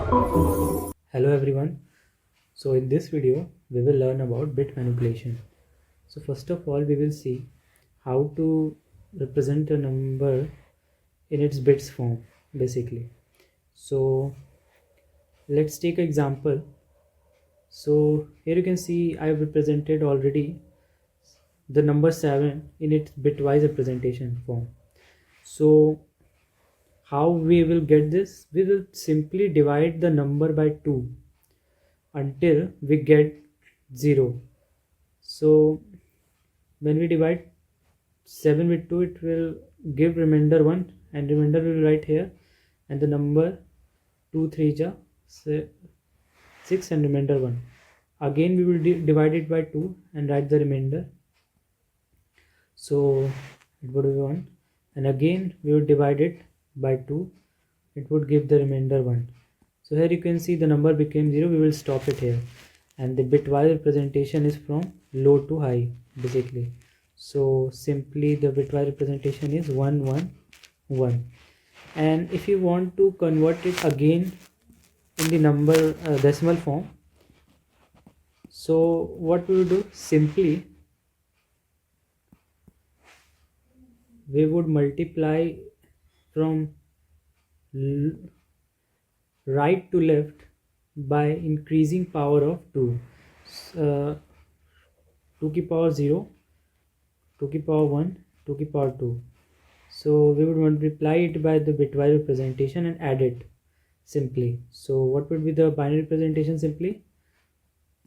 Hello everyone. So in this video we will learn about bit manipulation. So first of all we will see how to represent a number in its bits form basically. So let's take an example. So here you can see I have represented already the number 7 in its bitwise representation form. So how we will get this? We will simply divide the number by 2 until we get 0. So when we divide 7 with 2, it will give remainder 1, and remainder we will write here, and the number 2 3 ja 6 and remainder 1. Again we will divide it by 2 and write the remainder. So it would be 1, and again we will divide it by 2. It would give the remainder 1. So here you can see the number became 0. We will stop it here, and the bitwise representation is from low to high basically. So simply the bitwise representation is 1 1 1. And if you want to convert it again in the number decimal form, so what we will do, simply we would multiply from right to left by increasing power of 2. 2 की power 0, 2 की power 1, 2 की power 2. So we would multiply it by the bitwise representation and add it simply. So what would be the binary representation? Simply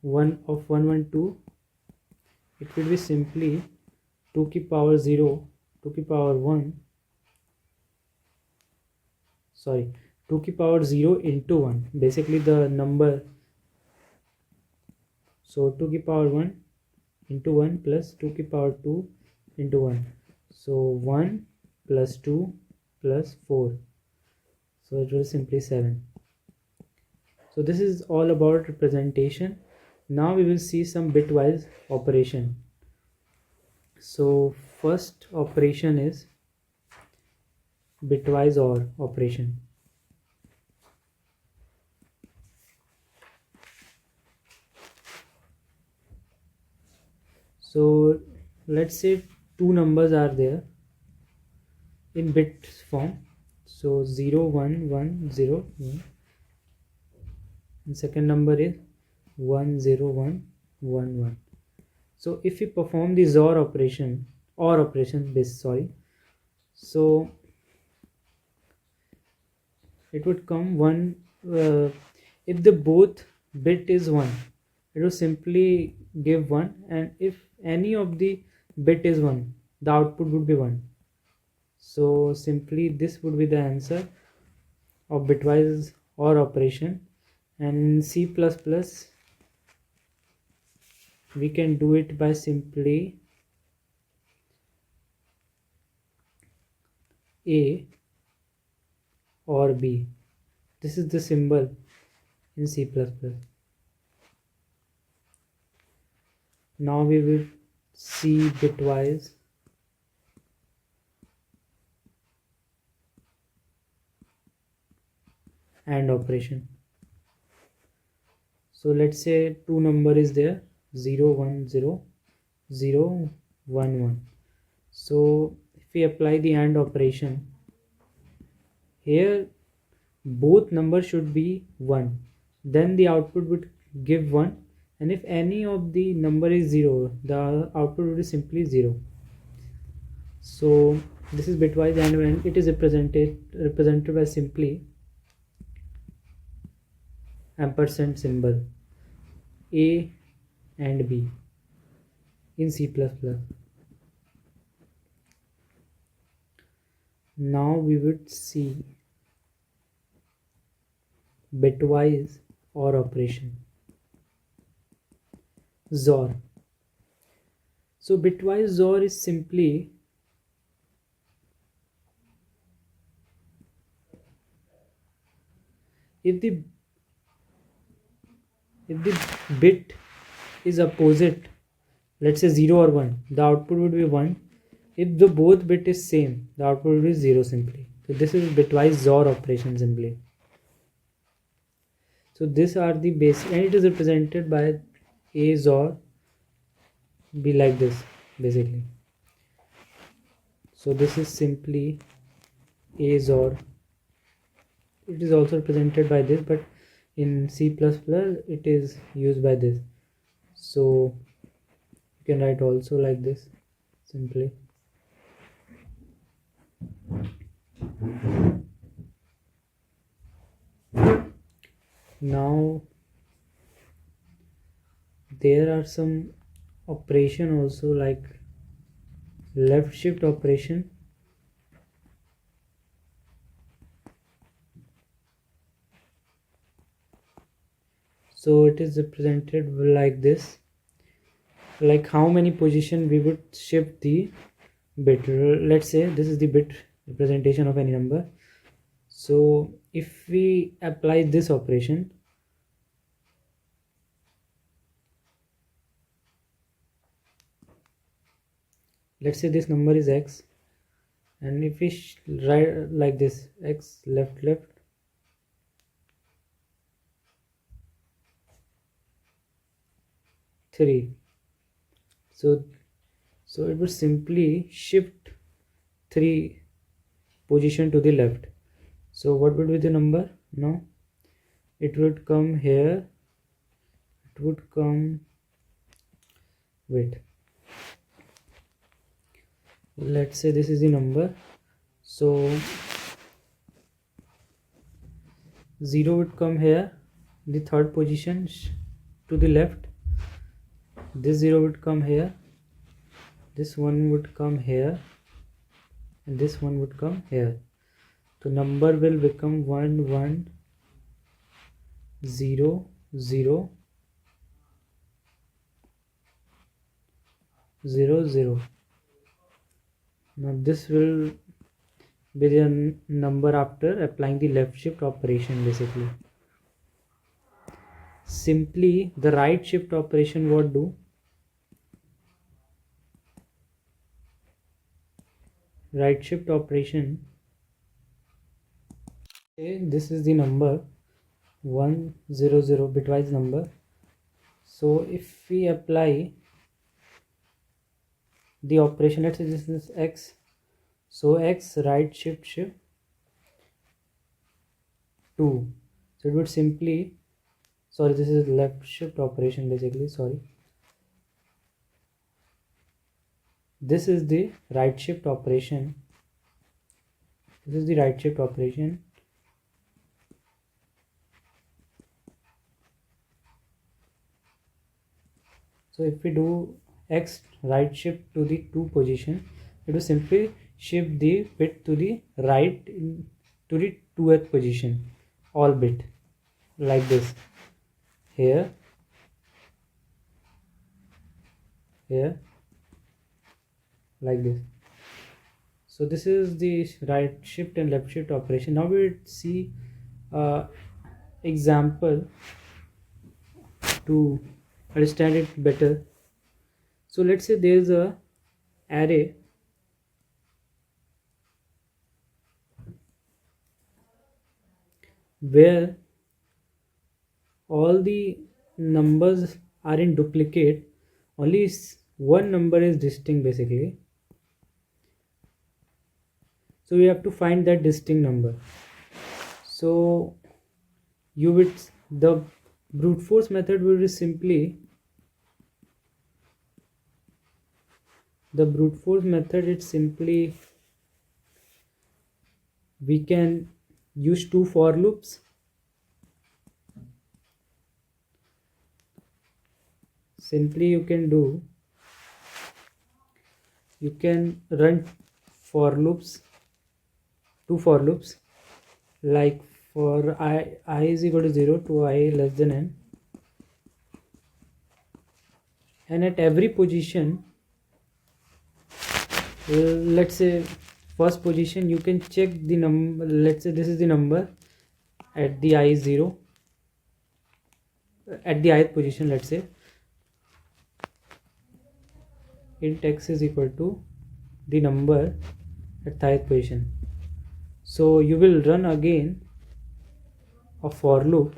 1 of 1 1 2. It will be simply 2 की power 0, 2 की power 1, sorry, 2 की power 0 into 1, basically the number. So 2 की power 1 into 1 plus 2 की power 2 into 1. So 1 plus 2 plus 4. So it will simply 7. So this is all about representation. Now we will see some bitwise operation. So first operation is bitwise OR operation. So let's say two numbers are there in bit form. So 0 1 1 0 1, and second number is 1 0 1 1 1. So if we perform the OR operation so it would come 1. If the both bit is 1, it will simply give 1, and if any of the bit is 1, the output would be 1. So simply this would be the answer of bitwise OR operation. And in C++ we can do it by simply A or B. This is the symbol in C++. Now we will see bitwise AND operation. So let's say two number is there, 0 1 0 0 1 1. So if we apply the AND operation, here both numbers should be 1, then the output would give 1, and if any of the number is 0, the output would be simply 0. So this is bitwise AND, and it is represented by simply ampersand symbol, A and B in C++. Now we would see bitwise OR operation, XOR. So bitwise XOR is simply if the bit is opposite, let's say 0 or 1, the output would be 1. If the both bit is same, the output would be 0 simply. So this is bitwise XOR operation simply. So these are the basic, and it is represented by A XOR B like this basically. So this is simply A XOR. It is also represented by this, but in C++ it is used by this. So you can write also like this simply. Now there are some operation also, like left shift operation. So it is represented like this, like how many position we would shift the bit. Let's say this is the bit representation of any number. So if we apply this operation, let's say this number is x, and if we write like this, x left left, three, so it would simply shift 3 position to the left. So what would be the number now? It would come here, it would come, wait, let's say this is the number. So 0 would come here, the third position to the left. This 0 would come here, this one would come here, and this one would come here. So number will become 1 1 0 0 0 0. Now this will be the number after applying the left shift operation basically. Simply the right shift operation, what do? Right shift operation, this is the number 100 bitwise number. So if we apply the operation, let's say this is x, so x right shift 2, so it would simply, sorry, this is left shift operation basically, sorry, this is the right shift operation, this is the right shift operation. So if we do x right shift to the 2 position, it will simply shift the bit to the right to the 2th position, all bit like this, here, here, like this. So this is the right shift and left shift operation. Now we will see example to understand it better. So let's say there is a array where all the numbers are in duplicate, only one number is distinct basically. So we have to find that distinct number. So you would, the brute force method will be simply, the brute force method, it's simply, we can use 2 for loops. Simply you can do, you can run for loops, 2 for loops, like for I is equal to 0 to I less than n, and at every position, let's say first position, you can check the number, let's say this is the number at the I is 0, at the ith position, let's say int x is equal to the number at the ith position. So you will run again a for loop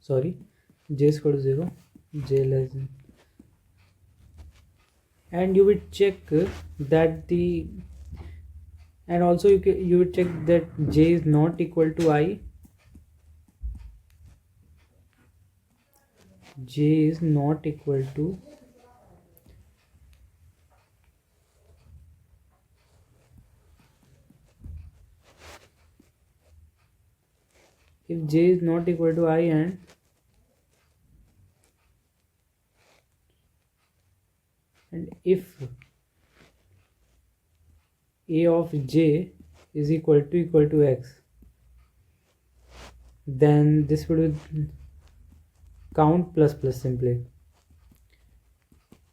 sorry, j is equal to 0, j less than, and you will check that the, and also you will check that j is not equal to I, j is not equal to, if j is not equal to I and if a of j is equal to x, then this would be count plus plus simply.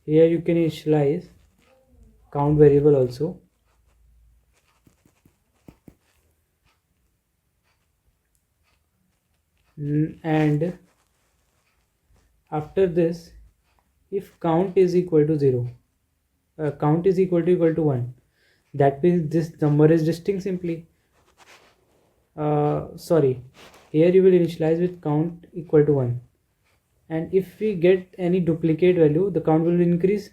Here you can initialize count variable also, and after this, if count is equal to 0, count is equal to 1, that means this number is distinct simply. Sorry, here you will initialize with count equal to 1, and if we get any duplicate value, the count will increase.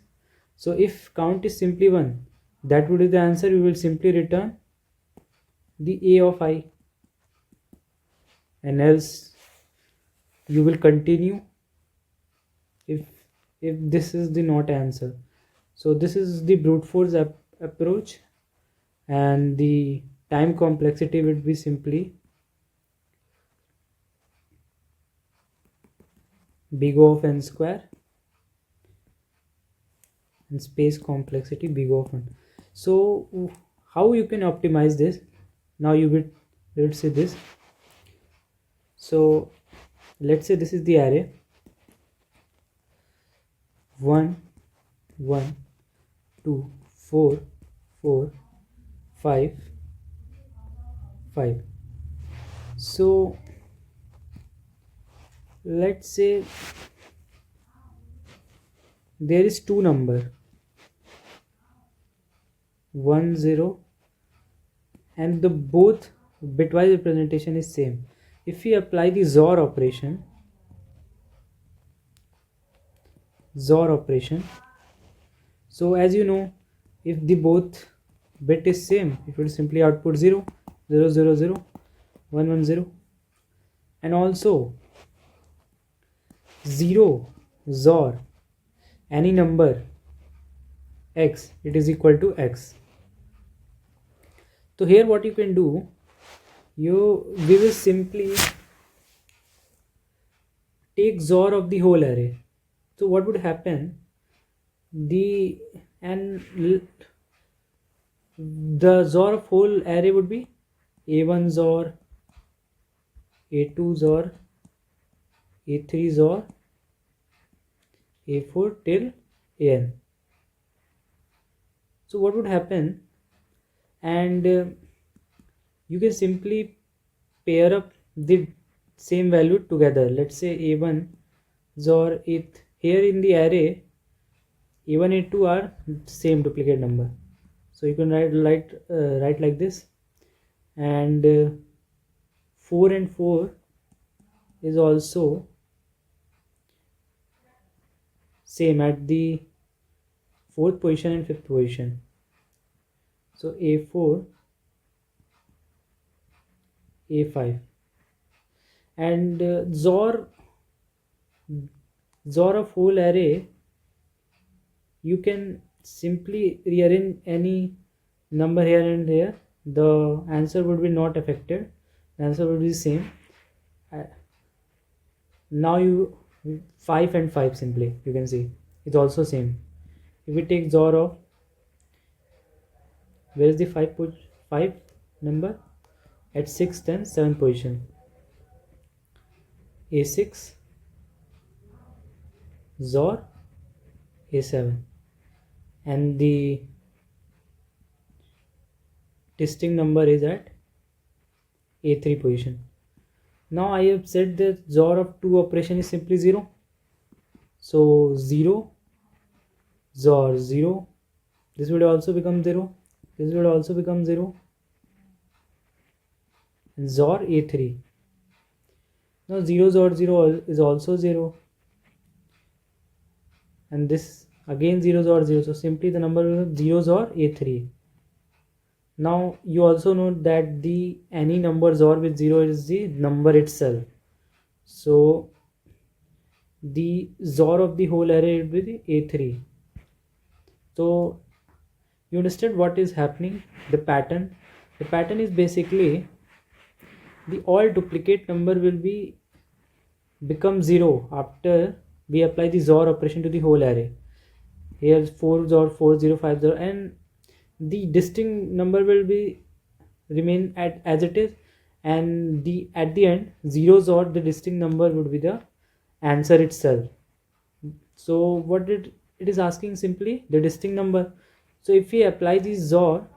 So if count is simply 1, that would be the answer. We will simply return the a of I, and else you will continue if this is the not answer. So this is the brute force approach, and the time complexity would be simply big O of n square and space complexity big O of 1. So how you can optimize this? Now let's say this. So let's say this is the array 1 1 2 4 4 5 5. So let's say there is two number 1 0, and the both bitwise representation is same. If we apply the XOR operation, so as you know, if the both bit is same, it will simply output 0 0 0 0 1 1 0, and also 0 XOR any number x, it is equal to x. So here what you can do, we will simply take XOR of the whole array. So what would happen, the XOR of whole array would be a1 XOR, a2 XOR, a3 XOR, a4 till an. So what would happen, and you can simply pair up the same value together. Let's say a1 XOR here in the array a1 a2 are same duplicate number, so you can write like this, and 4 and 4 is also same at the 4th position and 5th position. So a4 a5, and XOR of whole array, you can simply rearrange any number here and here, the answer would be not affected, the answer would be the same. Now you 5 and 5 simply you can see it's also same. If we take XOR of, where is the 5 number, at 6th and 7th position, a6 XOR a7, and the distinct number is at a3 position. Now I have said that XOR of two operation is simply 0, so 0 XOR 0, this would also become 0, this would also become 0, and XOR a3. Now 0 XOR 0 is also 0, and this again 0 XOR 0. So simply the number will be zeros or A3. Now you also know that the any number XOR with 0 is the number itself. So the XOR of the whole array will be the A3. So you understand what is happening? The pattern is basically the all duplicate number will be become 0 after we apply the XOR operation to the whole array. Here 4 XOR 4050, and the distinct number will be remain at as it is, and the at the end zeros or the distinct number would be the answer itself. So what it is asking simply the distinct number. So if we apply the XOR,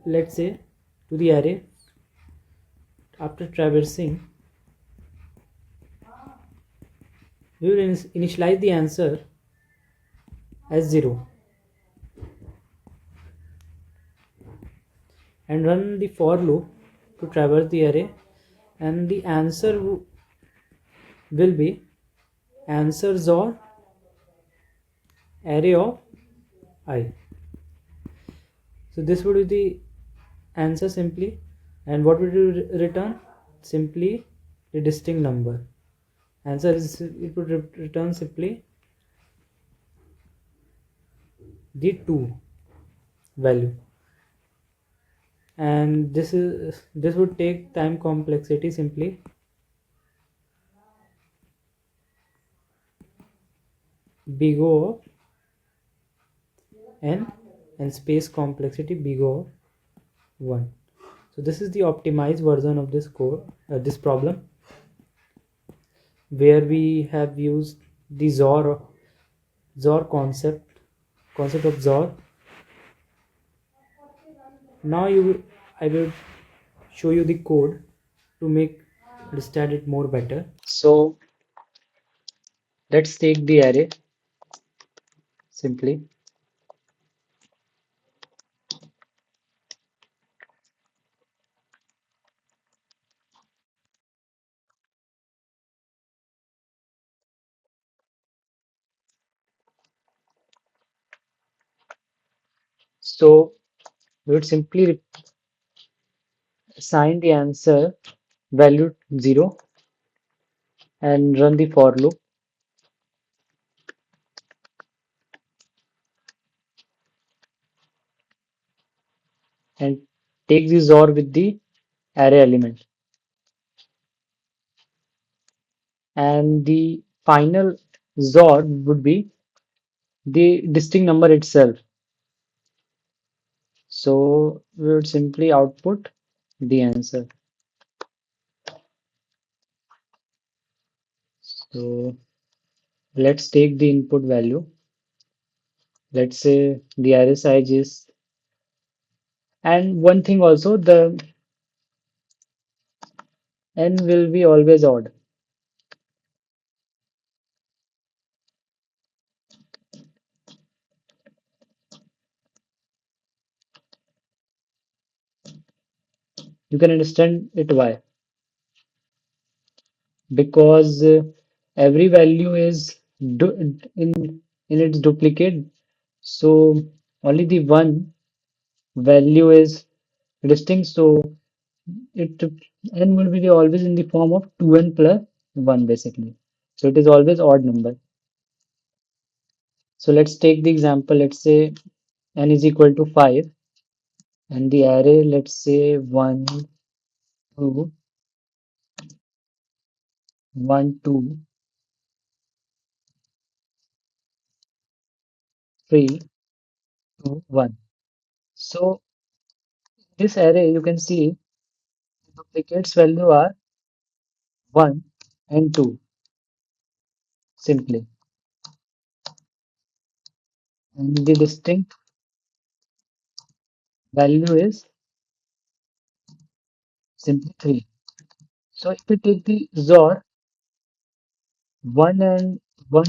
let's say, to the array after traversing, we will initialize the answer as 0 and run the for loop to traverse the array, and the answer will be answer XOR array of I. So this would be the answer simply, and what would you return? Simply the distinct number. Answer is, it would return simply the 2 value, and this would take time complexity simply big O of n and space complexity big O of 1. So this is the optimized version of this code, this problem, where we have used the XOR concept of XOR. Now I will show you the code to make understand it more better. So let's take the array simply. So we would simply assign the answer value 0 and run the for loop, and take the XOR with the array element, and the final XOR would be the distinct number itself. So we would simply output the answer. So let's take the input value. Let's say the array size is, and one thing also, the n will be always odd. You can understand it why. Because every value is in its duplicate, so only the one value is distinct, so it n will be always in the form of 2n plus 1 basically, so it is always odd number. So let's take the example. Let's say n is equal to 5, and the array, let's say 1 2 1 2 3 2 1. So this array, you can see duplicates value are 1 and 2 simply, and the distinct value is simply 3. So if we take the XOR, 1 and 1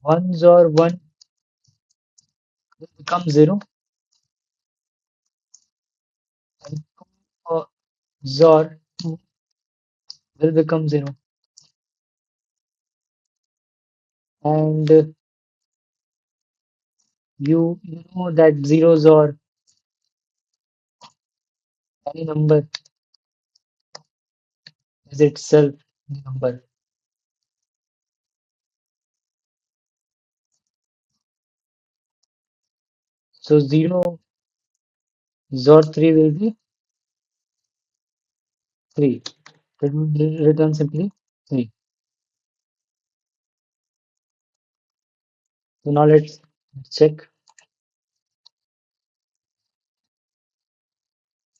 1 XOR 1 will become 0, and 2 XOR 2 will become 0. And you know that 0 XOR any number is itself the number. So 0 XOR 3 will be 3. It will return simply 3. So now let's check.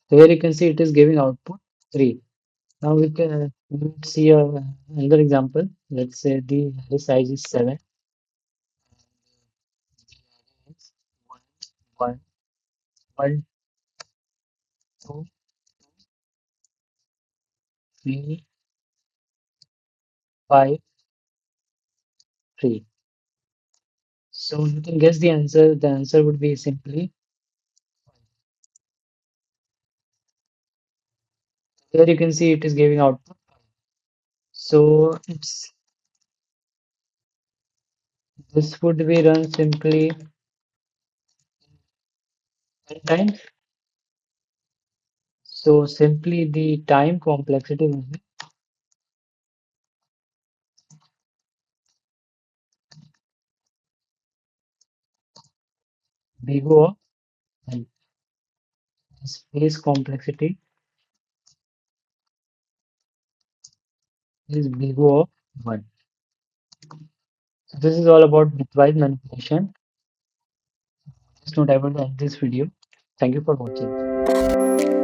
So here you can see it is giving output 3. Now we will see another example. Let's say the array size is 7. It's 1, 1, 1, 2, 3, 5, 3. So you can guess the answer. The answer would be simply here you can see it is giving output. So it's this would be run simply n times. So simply the time complexity will be big O and space complexity is big O of 1. So this is all about bitwise manipulation. Just not able to end this video. Thank you for watching.